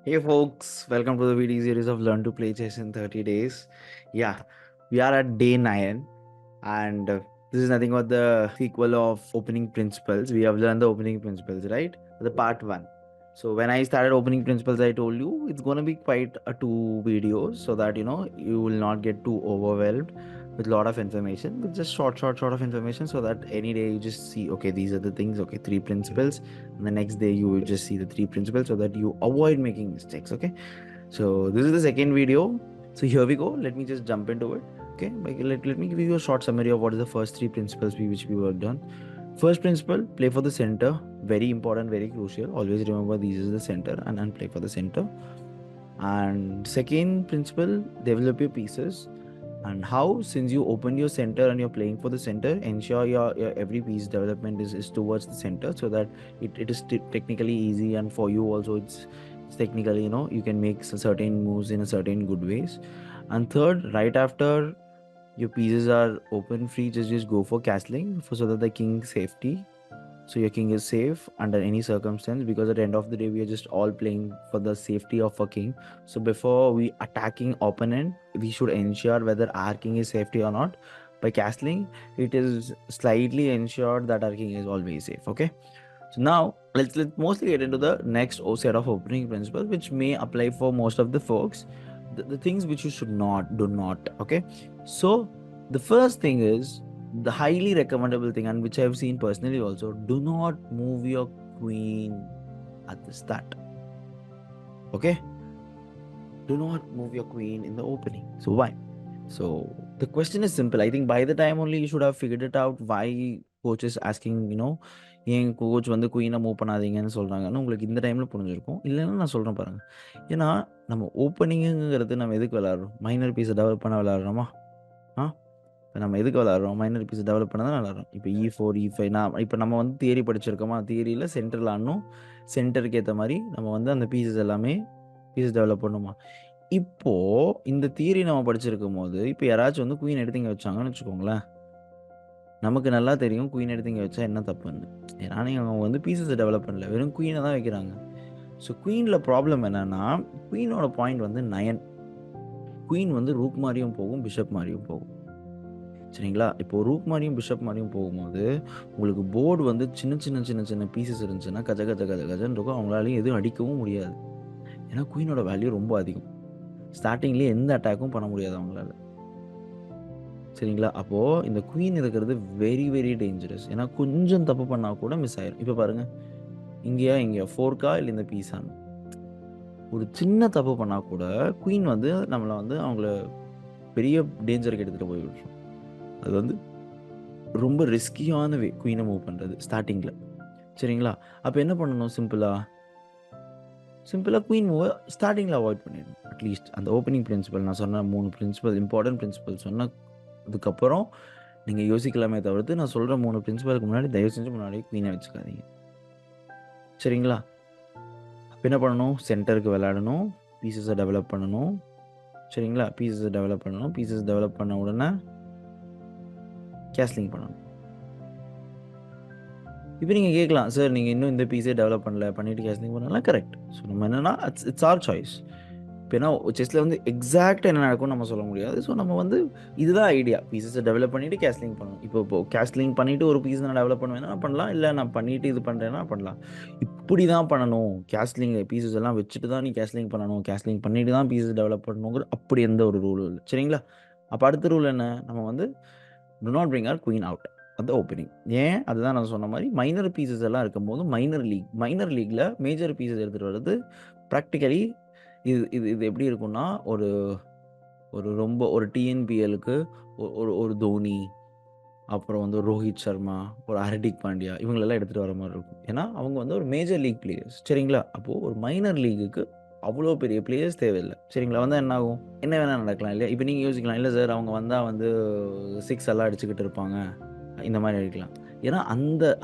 Hey folks, welcome to the video series of Learn to Play Chess in 30 Days. Yeah, we are at day 9 and this is nothing but the sequel of opening principles. We have learned the opening principles, right? The part 1. So when I started opening principles, I told you it's going to be quite a 2 videos so that you will not get too overwhelmed with a lot of information, with just short of information, so that any day you just see, okay, these are the things, okay, 3 principles, and the next day you will just see the 3 principles so that you avoid making mistakes. Okay, so this is the second video. So here we go. Let me just jump into it. Okay, let me give you a short summary of what is the first 3 principles which we worked on. First principle, play for the center. Very important, very crucial. Always remember these is the center and play for the center. And second principle, develop your pieces. And how, since you opened your center and you're playing for the center, ensure your every piece development is towards the center, so that it is technically easy, and for you also it's technically, you can make certain moves in a certain good ways. And third, right after your pieces are open free, just go for castling so that the king's safety, so your king is safe under any circumstance, because at the end of the day we are just all playing for the safety of a king. So before we attacking opponent, we should ensure whether our king is safety or not. By castling, it is slightly ensured that our king is always safe. Okay, so now let's mostly get into the next set of opening principles, which may apply for most of the folks. The things which you should not do not. Okay, so the first thing is the highly recommendable thing, and which I have seen personally also, do not move your queen at the start. Okay, do not move your queen in the opening. So why? So the question is simple. I think by the time only you should have figured it out why coach is asking, ஏன் coach வந்து குயினை move பண்ணாதீங்கன்னு சொல்கிறாங்கன்னு உங்களுக்கு இந்த டைமில் புரிஞ்சிருக்கும். இல்லைன்னா நான் சொல்கிறேன் பாருங்கள். ஏன்னா நம்ம ஓப்பனிங்குங்கிறது நம்ம எதுக்கு விளாட்றோம்? மைனர் பீஸை டெவலப் பண்ண விளாட்றோமா? இப்போ நம்ம எதுக்கு விளாட்றோம்? மைனர் பீஸை டெவலப் பண்ண தான் விளாட்றோம். இப்போ E4 E5 இப்போ நம்ம வந்து தியரி படிச்சிருக்கோமா? தியரியில் சென்டரில் ஆடணும், சென்டருக்கு ஏற்ற மாதிரி நம்ம வந்து அந்த பீஸஸ் எல்லாமே டெவலப் பண்ணுமா? இப்போது இந்த தியரி நம்ம படிச்சிருக்கும் போது, இப்போ யாராச்சும் வந்து குயின் எடுத்து இங்கே வச்சாங்கன்னு வச்சுக்கோங்களேன், நமக்கு நல்லா தெரியும் குயின் எடுத்து இங்கே வச்சா என்ன தப்புன்னு. ஏன்னா அவங்க வந்து பீசஸை டெவலப் பண்ணல, வெறும் குயினை தான் வைக்கிறாங்க. ஸோ குயினில் ப்ராப்ளம் என்னன்னா, குயினோட பாயிண்ட் வந்து 9. குயின் வந்து ரூக் மாதிரியும் போகும், பிஷப் மாதிரியும் போகும். சரிங்களா? இப்போ ரூக் மாதிரியும் பிஷப் மாதிரியும் போகும்போது உங்களுக்கு போர்டு வந்து சின்ன பீசஸ் இருந்துச்சுன்னா கஜன்னு இருக்கும். அவங்களாலையும் எதுவும் அடிக்கவும் முடியாது. ஏன்னா குயினோட வேல்யூ ரொம்ப அதிகம். ஸ்டார்டிங்லேயே எந்த அட்டாக்கும் பண்ண முடியாது அவங்களால. சரிங்களா? அப்போது இந்த குயின் இருக்கிறது வெரி வெரி டேஞ்சரஸ். ஏன்னா கொஞ்சம் தப்பு பண்ணால் கூட மிஸ் ஆயிரும். இப்போ பாருங்கள், இங்கேயா ஃபோர்க்கா இல்லை இந்த பீஸான்னு ஒரு சின்ன தப்பு பண்ணால் கூட குயின் வந்து நம்மளை வந்து அவங்கள பெரிய டேஞ்சருக்கு எடுத்துகிட்டு போய் விட்டுரும். அது வந்து ரொம்ப ரிஸ்கியான வே குயினை மூவ் பண்ணுறது ஸ்டார்டிங்கில். சரிங்களா? அப்போ என்ன பண்ணணும்? சிம்பிளாக குயின் மூவை ஸ்டார்டிங்கில் அவாய்ட் பண்ணிடணும். அட்லீஸ்ட் அந்த ஓப்பனிங் பிரின்சிபல் நான் சொன்ன 3 பிரின்சிபல், இம்பார்ட்டன்ட் பிரின்சிபல் சொன்னதுக்கப்புறம் நீங்கள் யோசிக்கலாமே தவிர்த்து, நான் சொல்கிற 3 பிரின்சிபலுக்கு முன்னாடி தயவு செஞ்சு முன்னாடி குயினை வச்சுக்காதீங்க. சரிங்களா? அப்போ என்ன பண்ணணும்? சென்டருக்கு விளையாடணும், பீசஸை டெவலப் பண்ணணும். சரிங்களா? பீசஸை டெவலப் பண்ண உடனே கேஸ்லிங் பண்ணணும். இப்போ நீங்கள் கேட்கலாம், சார் நீங்கள் இன்னும் இந்த பீஸே டெவலப் பண்ணிவிட்டு கேஸ்லிங் பண்ணலாம். கரெக்ட். ஸோ நம்ம என்னென்னா இட்ஸ் ஆர் சாய்ஸ். இப்போ ஏன்னா செஸ்ஸில் வந்து எக்ஸாக்டாக என்ன நடக்கும்னு நம்ம சொல்ல முடியாது. ஸோ நம்ம வந்து இதுதான் ஐடியா, பீசஸை டெவலப் பண்ணிவிட்டு கேஸ்லிங் பண்ணணும். இப்போ கேஸ்லிங் பண்ணிவிட்டு ஒரு பீஸ் நான் டெவலப் பண்ணுவேன்னா பண்ணலாம், இல்லை நான் பண்ணிவிட்டு இது பண்ணுறேன்னா பண்ணலாம். இப்படி தான் பண்ணணும், கேஸ்லிங் பீசஸ் எல்லாம் வச்சுட்டு தான் நீ கேஸ்லிங் பண்ணணும், கேஸ்லிங் பண்ணிட்டு தான் பீசஸ் டெவலப் பண்ணணுங்கிற அப்படி எந்த ஒரு ரூலும் இல்லை. சரிங்களா? அப்போ அடுத்த ரூல் என்ன? நம்ம வந்து to not bring R queen out அந்த ஓப்பனிங். ஏன்? அதுதான் நான் சொன்ன மாதிரி மைனர் பீசஸ் எல்லாம் இருக்கும்போது மைனர் லீக்ல மேஜர் பீசஸ் எடுத்துகிட்டு வர்றது ப்ராக்டிக்கலி இது இது இது எப்படி இருக்கும்னா, ரொம்ப ஒரு டிஎன்பிஎலுக்கு ஒரு தோனி, அப்புறம் வந்து ரோஹித் சர்மா, ஒரு ஹர்திக் பாண்டியா, இவங்களெல்லாம் எடுத்துகிட்டு வர மாதிரி இருக்கும். ஏன்னா அவங்க வந்து ஒரு மேஜர் லீக் பிளேயர்ஸ். சரிங்களா? அப்போது ஒரு மைனர் லீக்குக்கு அவ்வளோ பெரிய பிளேயர்ஸ் தேவையில்லை. சரிங்களா? வந்தால் என்ன ஆகும்? என்ன வேணால் நடக்கலாம் இல்லையா? இப்போ நீங்கள் யோசிக்கலாம், இல்லை சார் அவங்க வந்தால் வந்து 6 எல்லாம் அடிச்சுக்கிட்டு இருப்பாங்க, இந்த மாதிரி அடிக்கலாம். ஏன்னா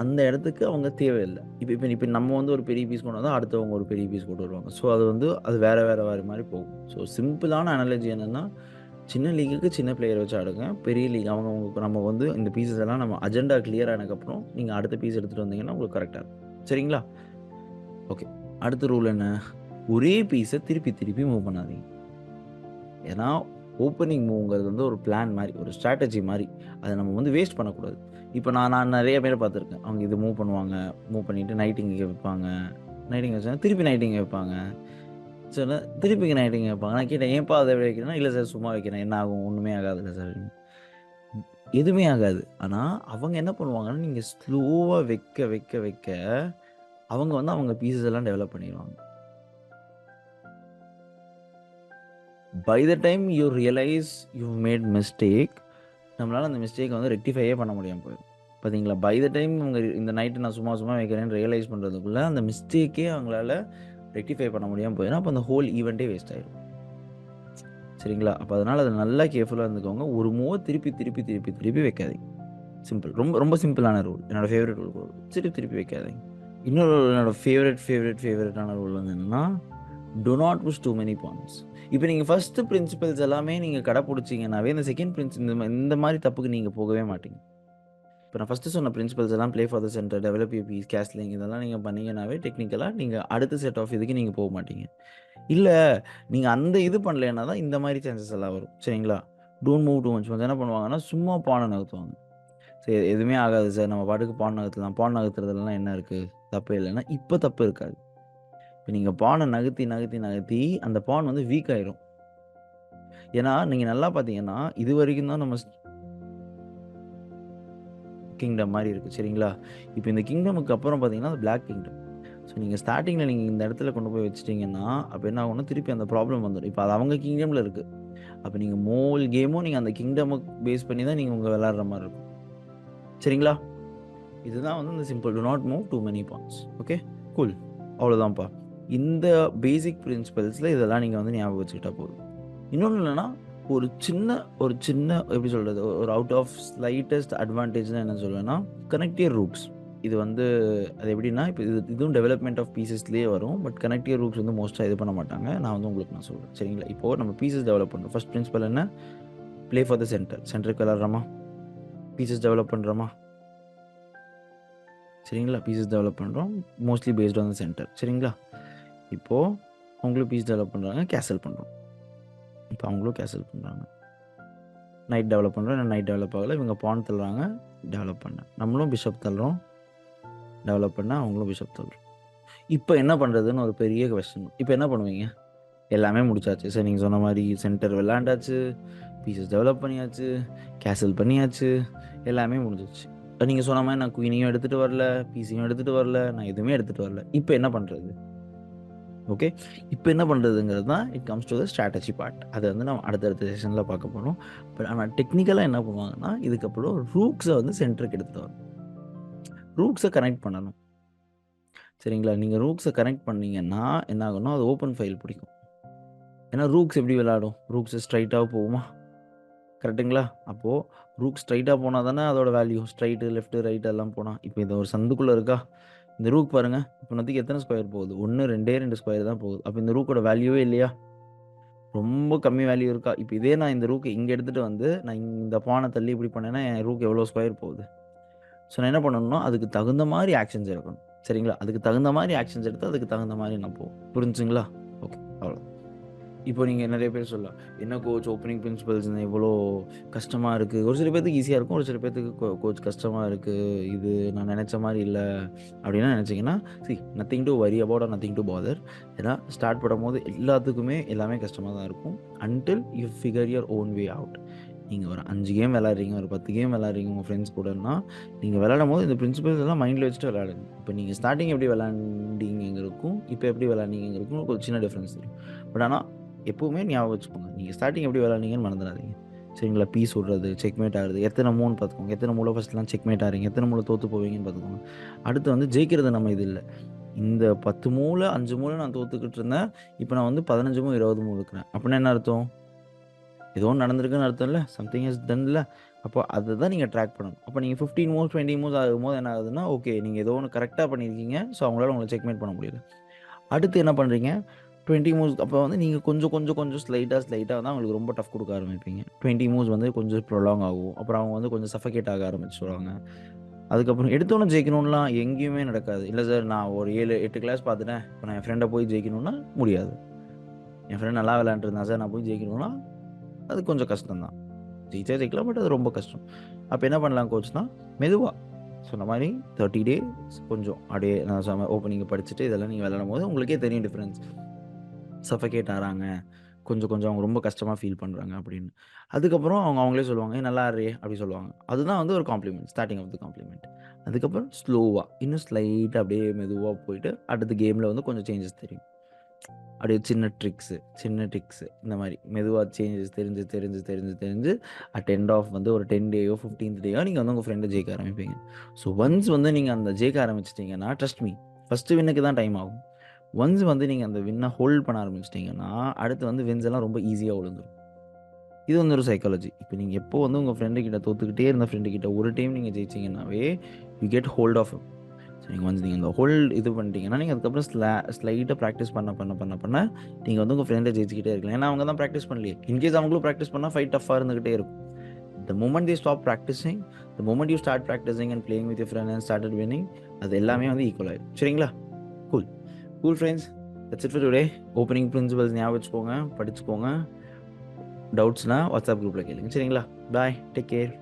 அந்த இடத்துக்கு அவங்க தேவையில்லை. இப்போ நம்ம வந்து ஒரு பெரிய பீஸ் கொண்டு வந்தால் அடுத்தவங்க ஒரு பெரிய பீஸ் கொண்டு வருவாங்க. ஸோ அது வேறு மாதிரி போகும். ஸோ சிம்பிளான அனாலஜி என்னென்னா, சின்ன லீக்குக்கு சின்ன பிளேயர் வச்சு ஆடுங்க. பெரிய லீக் அவங்க நம்ம வந்து இந்த பீசஸ் எல்லாம் நம்ம அஜெண்டா கிளியர் ஆனதுக்கப்புறம் நீங்கள் அடுத்த பீஸ் எடுத்துகிட்டு வந்தீங்கன்னா உங்களுக்கு கரெக்டாக இருக்கும். சரிங்களா? ஓகே, அடுத்த ரூல் என்ன? ஒரே பீஸை திருப்பி திருப்பி மூவ் பண்ணாதீங்க. ஏன்னா ஓப்பனிங் மூவ்ங்கிறது வந்து ஒரு பிளான் மாதிரி, ஒரு ஸ்ட்ராட்டஜி மாதிரி. அதை நம்ம வந்து வேஸ்ட் பண்ணக்கூடாது. இப்போ நான் நிறைய பேரை பார்த்துருக்கேன். அவங்க இது மூவ் பண்ணுவாங்க, மூவ் பண்ணிவிட்டு நைட்டிங் வைப்பாங்க, நைட்டிங் வச்சாங்க திருப்பி நைட்டிங் வைப்பாங்க, சரி திருப்பி நைட்டிங் வைப்பாங்க. நான் கேட்டேன், ஏன்ப்பா அதை வைக்கிறேன்னா, இல்லை சார் சும்மா வைக்கிறேன், என்ன ஆகும், ஒன்றுமே ஆகாதுல்ல சார். எதுவுமே ஆகாது. ஆனால் அவங்க என்ன பண்ணுவாங்கன்னா, நீங்கள் ஸ்லோவாக வைக்க வைக்க வைக்க அவங்க வந்து அவங்க பீசஸ் எல்லாம் டெவலப் பண்ணிடுவாங்க. By the time you realize you made mistake, நம்மளால் அந்த மிஸ்டேக்கை வந்து ரெக்டிஃபையே பண்ண முடியாமல் போயிடும். பார்த்தீங்களா, பை த டைம் அவங்க இந்த நைட்டு நான் சும்மா சும்மா வைக்கிறேன்னு ரியலைஸ் பண்ணுறதுக்குள்ளே அந்த மிஸ்டேக்கே அவங்களால ரெக்டிஃபை பண்ண முடியாமல் போயிடும். அப்போ அந்த ஹோல் ஈவெண்ட்டே வேஸ்ட் ஆயிடும். சரிங்களா, அப்போ அதனால் அதை நல்லா கேர்ஃபுல்லாக இருந்துக்கோங்க. ஒரு மூவை திருப்பி திருப்பி திருப்பி திருப்பி வைக்காதீங்க. சிம்பிள், ரொம்ப ரொம்ப சிம்பிளான ரூல், என்னோடய ஃபேவரட் ரூல். திருப்பி திருப்பி வைக்காதீங்க. இன்னொரு என்னோடய ஃபேவரட்டான ரூல் வந்து என்னென்னா, do not push too many points. இப்போ நீங்கள் ஃபஸ்ட்டு பிரின்சிபல்ஸ் எல்லாமே நீங்கள் கடைப்பிடிச்சிங்கன்னாவே இந்த செகண்ட் இந்த மாதிரி தப்புக்கு நீங்கள் போகவே மாட்டீங்க. இப்போ நான் ஃபஸ்ட்டு சொன்ன பிரின்சிபல்ஸ் எல்லாம் play for the centre, develop you piece, castling, இதெல்லாம் நீங்கள் பண்ணீங்கன்னாவே டெக்னிக்கலாக நீங்கள் அடுத்த செட் ஆஃப் இதுக்கு நீங்கள் போக மாட்டீங்க. இல்லை நீங்கள் அந்த இது பண்ணலைன்னா தான் இந்த மாதிரி சான்சஸ் எல்லாம் வரும். சரிங்களா, டோன்ட் மூவ் டூ மச். வந்து என்ன பண்ணுவாங்கன்னா, சும்மா பானை நகர்த்துவாங்க. சரி எதுவுமே ஆகாது சார், நம்ம பாட்டுக்கு பான் நகர்த்தலாம், பான் நகர்த்துறதுலாம் என்ன இருக்குது, தப்பே இல்லைன்னா இப்போ தப்பு இருக்காது. இப்போ நீங்கள் பானை நகர்த்தி நகர்த்தி நகர்த்தி அந்த பான் வந்து வீக் ஆயிரும். ஏன்னா நீங்கள் நல்லா பார்த்தீங்கன்னா இது வரைக்கும் தான் நம்ம கிங்டம் மாதிரி இருக்குது. சரிங்களா, இப்போ இந்த கிங்டமுக்கு அப்புறம் பார்த்தீங்கன்னா அது பிளாக் கிங்டம். ஸோ நீங்கள் ஸ்டார்டிங்கில் நீங்கள் இந்த இடத்துல கொண்டு போய் வச்சிட்டிங்கன்னா அப்போ என்ன ஆகும்னா திருப்பி அந்த ப்ராப்ளம் வந்துடும். இப்போ அது அவங்க கிங்டமில் இருக்குது. அப்போ நீங்கள் மோல் கேமும் நீங்கள் அந்த கிங்டமை பேஸ் பண்ணி தான் நீங்கள் உங்கள் விளாட்ற மாதிரி இருக்கும். சரிங்களா, இதுதான் வந்து இந்த simple, do not move too many points. Okay cool, அவ்வளோதான்ப்பா. இந்த பேசிக் பிரின்சிபல்ஸில் இதெல்லாம் நீங்கள் வந்து ஞாபகம் வச்சுக்கிட்டா போதும். இன்னொன்று என்னென்னா, ஒரு சின்ன எப்படி சொல்கிறது, ஒரு அவுட் ஆஃப் ஸ்லைட்டஸ்ட் அட்வான்டேஜ்னால் என்ன சொல்லுவேன்னா, கனெக்ட் யுவர் ரூப்ஸ். இது வந்து அது எப்படின்னா, இப்போ இதுவும் டெவலப்மெண்ட் ஆஃப் பீசஸ்லேயே வரும். பட் கனெக்ட் யுவர் ரூப்ஸ் வந்து மோஸ்ட்டாக இது பண்ண மாட்டாங்க. நான் வந்து உங்களுக்கு நான் சொல்கிறேன். சரிங்களா, இப்போது நம்ம பீசஸ் டெவலப் பண்ணுறோம். ஃபஸ்ட் பிரின்சிபல் என்ன, ப்ளே ஃபார் த சென்டருக்கு விளாட்றோமா, பீசஸ் டெவலப் பண்ணுறோமா. சரிங்களா, பீசஸ் டெவலப் பண்ணுறோம் mostly based on the centre. சரிங்களா, இப்போது அவங்களும் பீஸ் டெவலப் பண்ணுறாங்க, கேசல் பண்ணுறோம். இப்போ அவங்களும் கேசல் பண்ணுறாங்க. நைட் டெவலப் பண்ணுறோம், நைட் டெவலப் ஆகலை, இவங்க பான் தள்ளுறாங்க, டெவலப் பண்ண நம்மளும் பிஷப் தள்ளுறோம், டெவலப் பண்ண அவங்களும் பிஷப் தள்ளுறோம். இப்போ என்ன பண்ணுறதுன்னு ஒரு பெரிய கொஸ்டின். இப்போ என்ன பண்ணுவீங்க, எல்லாமே முடிச்சாச்சு சார், நீங்கள் சொன்ன மாதிரி சென்டர் விளாண்டாச்சு, பீசஸ் டெவலப் பண்ணியாச்சு, கேசல் பண்ணியாச்சு, எல்லாமே முடிஞ்சிச்சு. நீங்கள் சொன்ன மாதிரி நான் குயினையும் எடுத்துகிட்டு வரல, பீஸையும் எடுத்துகிட்டு வரல, நான் எதுவுமே எடுத்துகிட்டு வரல. இப்போ என்ன பண்ணுறது? ஓகே, இப்போ என்ன பண்ணுறதுங்கிறது தான் it comes to the strategy part. அதை வந்து நம்ம அடுத்தடுத்த செஷனில் பார்க்க போகிறோம். பட் ஆனால் டெக்னிக்கலாக என்ன பண்ணுவாங்கன்னா, இதுக்கப்புறம் ரூக்ஸை வந்து சென்டருக்கு எடுத்துகிட்டு வரணும், ரூக்ஸை கனெக்ட் பண்ணணும். சரிங்களா, நீங்கள் ரூக்ஸை கனெக்ட் பண்ணிங்கன்னா என்ன ஆகும்னா அது ஓப்பன் ஃபைல் பிடிக்கும். ஏன்னா ரூக்ஸ் எப்படி விளையாடும், ரூக்ஸ் ஸ்ட்ரைட்டாக போகுமா, கரெக்டுங்களா. அப்போது ரூக் ஸ்ட்ரைட்டாக போனால் தானே அதோட வேல்யூ, ஸ்ட்ரைட்டு லெஃப்ட்டு ரைட்டு எல்லாம் போனால். இப்போ இந்த ஒரு சந்துக்குள்ளே இருக்கா, இந்த ரூக் பாருங்கள், இப்போ நதிக்கு எத்தனை ஸ்கொயர் போகுது, 2 ஸ்கொயர் தான் போகுது. அப்போ இந்த ரூக்கோட வேல்யூவே இல்லையா, ரொம்ப கம்மி வேல்யூ இருக்கா. இப்போ இதே நான் இந்த ரூக்கை இங்கே எடுத்துகிட்டு வந்து நான் இந்த பானை தள்ளி இப்படி பண்ணேன்னா என் ரூக் எவ்வளோ ஸ்கொயர் போகுது. ஸோ நான் என்ன பண்ணணும்னா அதுக்கு தகுந்த மாதிரி ஆக்ஷன்ஸ் எடுக்கணும். சரிங்களா, அதுக்கு தகுந்த மாதிரி ஆக்ஷன்ஸ் எடுத்து அதுக்கு தகுந்த மாதிரி நான் போகும். புரிஞ்சுங்களா, ஓகே அவ்வளோ. இப்போ நீங்கள் நிறைய பேர் சொல்லலாம், என்ன கோச் ஓப்பனிங் பிரின்சிபல்ஸ் எவ்வளோ கஷ்டமாக இருக்குது. ஒரு சில பேர்த்துக்கு ஈஸியாக இருக்கும், ஒரு சில பேர்த்துக்கு கோச் கஷ்டமாக இருக்குது, இது நான் நினச்ச மாதிரி இல்லை அப்படின்னா நினச்சிங்கன்னா, nothing to worry about or nothing to bother. ஏன்னா ஸ்டார்ட் பண்ணும்போது எல்லாத்துக்குமே எல்லாமே கஷ்டமாக தான் இருக்கும். Until you figure your own way out. நீங்கள் ஒரு 5 கேம் விளாட்றீங்க, ஒரு 10 கேம் விளாட்றீங்க உங்கள் ஃப்ரெண்ட்ஸ் கூடனா, நீங்கள் விளாடும் போது இந்த பிரின்சிபல்ஸ் எல்லாம் மைண்டில் வச்சுட்டு விளாடுங்க. இப்போ நீங்கள் ஸ்டார்டிங் எப்படி விளாண்டிங்கிறக்கும் இப்போ எப்படி விளாண்டிங்கிறக்கும் ஒரு சின்ன டிஃப்ரென்ஸ் தெரியும். பட் ஆனால் எப்போவுமே ஞாபகம் வச்சுக்கோங்க, நீங்கள் ஸ்டார்டிங் எப்படி விளாட்னீங்கன்னு மறந்துடாதீங்க. சரிங்களா, பீஸ் விடுறது, செக்மேட் ஆகுது, எத்தனை மூணு பார்த்துக்கோங்க, எத்தனை மூளை ஃபஸ்ட்லாம் செக்மேட் ஆகிறீங்க, எத்தனை மூளை தோற்று போவீங்கன்னு பார்த்துக்கோங்க. அடுத்து வந்து ஜெயிக்கிறது நம்ம இது இல்லை, இந்த 10 மூளை 5 மூளை நான் தோற்றுக்கிட்டு இருந்தேன், இப்போ நான் வந்து 15 20 மூணு இருக்கிறேன். அப்படின்னா என்ன அர்த்தம், ஏதோ ஒன்று நடந்திருக்குன்னு அர்த்தம் இல்லை, சம்திங் இஸ் டன் இல்லை. அப்போ அதை தான் நீங்கள் ட்ராக் பண்ணணும். அப்போ நீங்கள் 15 மூவ்ஸ் 20 மூவ்ஸ் ஆகும்போது என்ன ஆகுதுன்னா, ஓகே நீங்கள் ஏதோ ஒன்று கரெக்டாக பண்ணியிருக்கீங்க, ஸோ அவங்களால உங்களை செக்மேட் பண்ண முடியல. அடுத்து என்ன பண்ணுறீங்க, 20 மூவ்ஸ் அப்போ வந்து நீங்கள் கொஞ்சம் ஸ்லைட்டாக தான் அவங்களுக்கு ரொம்ப டஃப் கொடுக்க ஆரம்பிப்பீங்க. 20 மூவ்ஸ் வந்து கொஞ்சம் ப்ரொலாங் ஆகும், அப்புறம் அவங்க வந்து கொஞ்சம் சஃபகேட் ஆக ஆரம்பிச்சுடுவாங்க. அதுக்கப்புறம் எடுத்தோன்னே ஜெயிக்கணும்லாம் எங்கேயுமே நடக்காது. இல்ல சார் நான் ஒரு 7, 8 கிளாஸ் பார்த்துட்டேன். இப்ப நான் என் ஃப்ரெண்ட போய் ஜெயிக்கணும்னா முடியாது. என் ஃப்ரெண்ட் நல்லா விளையாண்டுருந்தான் சார், நான் போய் ஜெயிக்கணும்னா அது கொஞ்சம் கஷ்டம் தான். ஜெயிக்கலாம். பட் அது ரொம்ப கஷ்டம். அப்ப என்ன பண்ணலாம் கோச்னா, மெதுவா சொன்ன மாரி 30 டேஸ் கொஞ்சம் அப்படியே நான் ஓப்பனிங் படிச்சுட்டு இதெல்லாம் நீங்க விளையாடும்போது உங்களுக்கே தெரியும் டிஃபரன்ஸ். சஃபகேட் ஆறாங்க. கொஞ்சம் கொஞ்சம் அவங்க ரொம்ப கஷ்டமா ஃபீல் பண்றாங்க அப்படின்னு. அதுக்கப்புறம் அவங்களே சொல்லுவாங்க, "ஏய் நல்லா ஆடுறியே" அப்படி சொல்லுவாங்க. அதுதான் வந்து ஒரு compliment. Starting of the compliment. அதுக்கப்புறம் ஸ்லோவா, இன்னும் ஸ்லைட்டா அப்படியே மெதுவா போயிட்டு, அடுத்த கேம்ல வந்து கொஞ்சம் சேஞ்சஸ் தெரியும். அப்படியே சின்ன ட்ரிக்ஸு இந்த மாரி மெதுவா சேஞ்சஸ் தெரிஞ்சு, தெரிஞ்சு, தெரிஞ்சு, தெரிஞ்சு அட் எண்ட் ஆஃப் வந்து ஒரு 10 டேயோ, 15த் டேயோ நீங்க வந்து உங்க ஃப்ரெண்ட ஜெயிக்க ஆரம்பிப்பீங்க. ஸோ ஒன்ஸ் வந்து நீங்க அந்த ஜெயிக்க ஆரம்பிச்சுட்டீங்கன்னா, ட்ரஸ்ட் மீ ஃபர்ஸ்ட்டு வின்னுக்கு தான் டைம் ஆகும். ஒன்ஸ் வந்து நீங்க அந்த வின்ன ஹோல்ட் பண்ண ஆரம்பிச்சுட்டீங்கன்னா, அடுத்து வந்து வின்ஸ் எல்லாம் ரொம்ப ஈஸியா விழுந்துரும். இது வந்து ஒரு சைக்காலஜி. இப்ப நீங்க எப்போ வந்து உங்க ஃப்ரெண்டு கிட்ட தோத்துக்கிட்டே இருந்த ஃப்ரெண்டு கிட்ட ஒரு டைம் நீங்க ஜெயிச்சீங்கன்னாவே, you get hold of him. So நீங்க ஒன்ஸ் நீங்க இந்த ஹோல்ட் இது பண்ணிட்டீங்கன்னா, நீங்க அதுக்கப்புறம் ஸ்லைட்டா பிராக்டிஸ் பண்ண, நீங்க வந்து உங்க ஃப்ரெண்ட ஜெயிச்சுக்கிட்டே இருக்கலாம். ஏன்னா அவங்க தான் பிராக்டிஸ் பண்ணலையே. இன்கேஸ் அவங்களும் பிராக்டிஸ் பண்ணா ஃபைட் டஃப்பா இருந்துகிட்டே இருக்கும். The moment they stop practicing, the moment you start practicing and playing with your friend and started winning, அது எல்லாமே வந்து ஈக்குவல் ஆயிடும். சரிங்களா? Cool. Cool friends. That's it for today. Opening principles ஞாபகம் வச்சுக்கோங்க, படிச்சுக்கோங்க. டவுட்ஸ்னா வாட்ஸ்அப் குரூப்ல கேளுங்க. சரிங்களா? பாய். Take care.